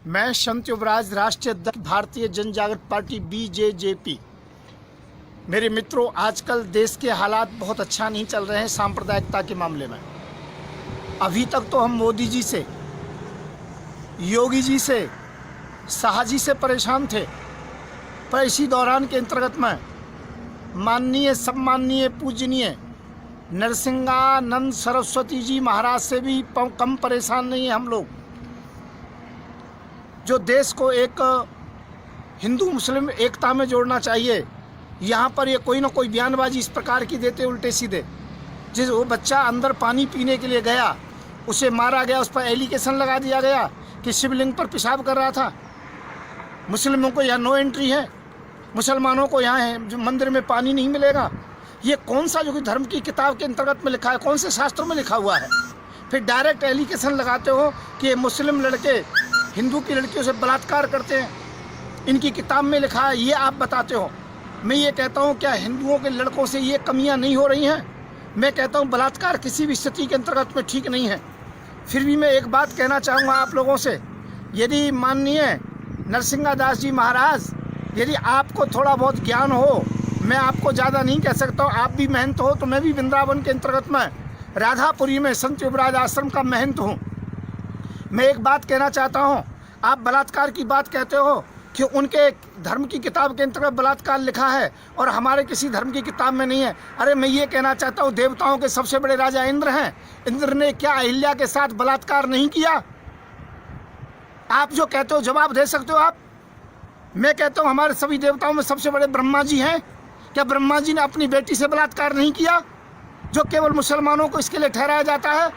मैं संत युवराज, राष्ट्रीय अध्यक्ष भारतीय जन जागृत पार्टी बीजेजेपी। मेरे मित्रों, आजकल देश के हालात बहुत अच्छा नहीं चल रहे हैं सांप्रदायिकता के मामले में। अभी तक तो हम मोदी जी से, योगी जी से, शाह जी से परेशान थे, पर इसी दौरान के अंतर्गत में माननीय, सम्माननीय, पूजनीय नरसिंहानंद सरस्वती जी महाराज से भी कम परेशान नहीं है हम लोग, जो देश को एक हिंदू मुस्लिम एकता में जोड़ना चाहिए। यहाँ पर ये कोई ना कोई बयानबाजी इस प्रकार की देते उल्टे सीधे। वो बच्चा अंदर पानी पीने के लिए गया, उसे मारा गया, उस पर एलिगेशन लगा दिया गया कि शिवलिंग पर पेशाब कर रहा था। मुस्लिमों को यहाँ नो एंट्री है, मुसलमानों को यहाँ है जो मंदिर में पानी नहीं मिलेगा। ये कौन सा जो कि धर्म की किताब के अंतर्गत में लिखा है, कौन से शास्त्रों में लिखा हुआ है? फिर डायरेक्ट एलिगेशन लगाते हो कि ये मुस्लिम लड़के हिंदू की लड़कियों से बलात्कार करते हैं, इनकी किताब में लिखा है, ये आप बताते हो। मैं ये कहता हूँ, क्या हिंदुओं के लड़कों से ये कमियाँ नहीं हो रही हैं? मैं कहता हूँ बलात्कार किसी भी स्थिति के अंतर्गत में ठीक नहीं है। फिर भी मैं एक बात कहना चाहूँगा आप लोगों से, यदि माननीय नरसिंहादास जी महाराज, यदि आपको थोड़ा बहुत ज्ञान हो, मैं आपको ज़्यादा नहीं कह सकता हूँ, आप भी महंत हो, तो मैं भी वृंदावन के अंतर्गत में राधापुरी में संत युवराज आश्रम का महंत हूँ। मैं एक बात कहना चाहता हूँ, आप बलात्कार की बात कहते हो कि उनके धर्म की किताब के अंतर्गत बलात्कार लिखा है और हमारे किसी धर्म की किताब में नहीं है। अरे मैं ये कहना चाहता हूँ, देवताओं के सबसे बड़े राजा इंद्र हैं, इंद्र ने क्या अहिल्या के साथ बलात्कार नहीं किया? आप जो कहते हो जवाब दे सकते हो आप। मैं कहता हूँ हमारे सभी देवताओं में सबसे बड़े ब्रह्मा जी हैं, क्या ब्रह्मा जी ने अपनी बेटी से बलात्कार नहीं किया, जो केवल मुसलमानों को इसके लिए ठहराया जाता है?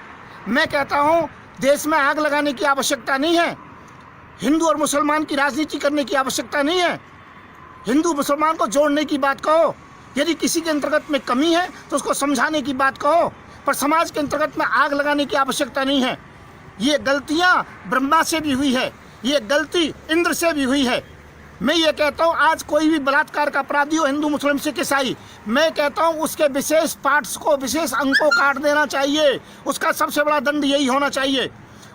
मैं कहता हूँ देश में आग लगाने की आवश्यकता नहीं है, हिंदू और मुसलमान की राजनीति करने की आवश्यकता नहीं है। हिंदू मुसलमान को जोड़ने की बात कहो, यदि किसी के अंतर्गत में कमी है तो उसको समझाने की बात कहो, पर समाज के अंतर्गत में आग लगाने की आवश्यकता नहीं है। ये गलतियाँ ब्रह्मा से भी हुई है, ये गलती इंद्र से भी हुई है। मैं ये कहता हूँ आज कोई भी बलात्कार का अपराधी हो, हिंदू मुस्लिम सिख ईसाई, मैं कहता हूँ उसके विशेष पार्ट्स को, विशेष अंग को काट देना चाहिए। उसका सबसे बड़ा दंड यही होना चाहिए।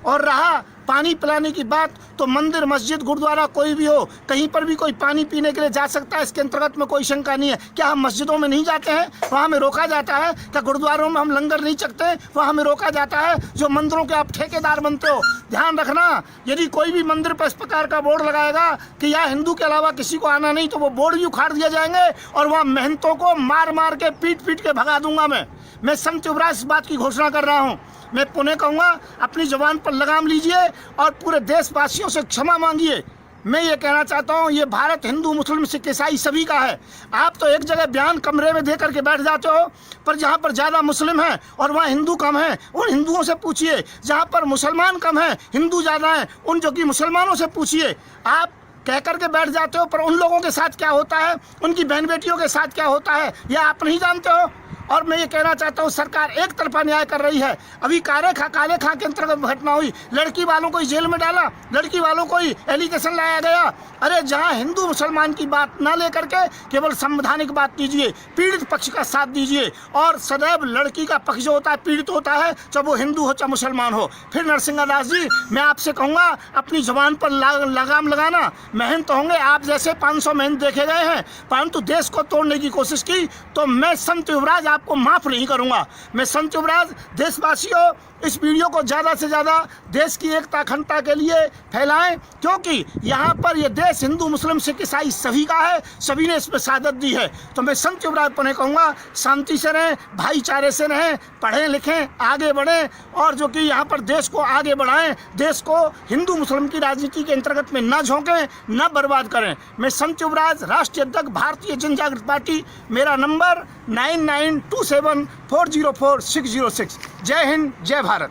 और रहा पानी पिलाने की बात, तो मंदिर, मस्जिद, गुरुद्वारा कोई भी हो, कहीं पर भी कोई पानी पीने के लिए जा सकता है, इसके अंतर्गत में कोई शंका नहीं है। क्या हम मस्जिदों में नहीं जाते हैं, वहाँ हमें रोका जाता है? क्या गुरुद्वारों में हम लंगर नहीं चखते, वहाँ हमें रोका जाता है? जो मंदिरों के आप ठेकेदार बनते हो, ध्यान रखना, यदि कोई भी मंदिर पर इस प्रकार का बोर्ड लगाएगा कि यहाँ हिंदू के अलावा किसी को आना नहीं, तो वो बोर्ड भी उखाड़ दिया जाएंगे और वहाँ महंतों को मार मार के, पीट पीट के भगा दूंगा। मैं संत युवराज इस बात की घोषणा कर रहा हूँ। मैं पुनः कहूँगा, अपनी जुबान पर लगाम लीजिए और पूरे देशवासियों से क्षमा मांगिए। मैं ये कहना चाहता हूँ, ये भारत हिंदू मुस्लिम सिख ईसाई सभी का है। आप तो एक जगह बयान कमरे में दे करके बैठ जाते हो, पर जहाँ पर ज़्यादा मुस्लिम हैं और वहाँ हिंदू कम हैं, उन हिंदुओं से पूछिए। जहाँ पर मुसलमान कम हैं, हिंदू ज़्यादा हैं, उन जो कि मुसलमानों से पूछिए। आप कह करके बैठ जाते हो, पर उन लोगों के साथ क्या होता है, उनकी बहन बेटियों के साथ क्या होता है, यह आप नहीं जानते हो। और मैं ये कहना चाहता हूँ, सरकार एक तरफा न्याय कर रही है। अभी काले खां के अंतर्गत घटना हुई, लड़की वालों को जेल में डाला, लड़की वालों को एलिगेशन लाया गया। अरे जहाँ हिंदू मुसलमान की बात ना लेकर के केवल संवैधानिक बात कीजिए, पीड़ित पक्ष का साथ दीजिए, और सदैव लड़की का पक्ष जो होता है पीड़ित होता है, चाहे वो हिंदू हो चाहे मुसलमान हो। फिर नरसिंहादास जी, मैं आपसे कहूँगा, अपनी जुबान पर लगाम लगाना। मेहनत होंगे, आप जैसे 500 मेहनत देखे गए हैं, परंतु देश को तोड़ने की कोशिश की तो मैं संत युवराज आपको माफ नहीं करूंगा। मैं संत युवराज, देशवासियों, इस वीडियो को ज़्यादा से ज़्यादा देश की एकता अखंडता के लिए फैलाएं, क्योंकि यहाँ पर ये देश हिंदू मुस्लिम सिख ईसाई सभी का है, सभी ने इसमें शहादत दी है। तो मैं संत युवराज पुनः कहूँगा, शांति से रहें, भाईचारे से रहें, पढ़ें लिखें, आगे बढ़ें, और जो कि यहाँ पर देश को आगे बढ़ाएं, देश को हिंदू मुस्लिम की राजनीति के अंतर्गत में न झोंकें, न बर्बाद करें। मैं संत युवराज, राष्ट्रीय अध्यक्ष भारतीय जन जागृत पार्टी, मेरा नंबर 9927404606। जय हिंद, जय भारत।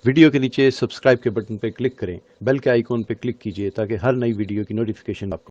वीडियो के नीचे सब्सक्राइब के बटन पर क्लिक करें, बेल के आइकॉन पर क्लिक कीजिए ताकि हर नई वीडियो की नोटिफिकेशन आपको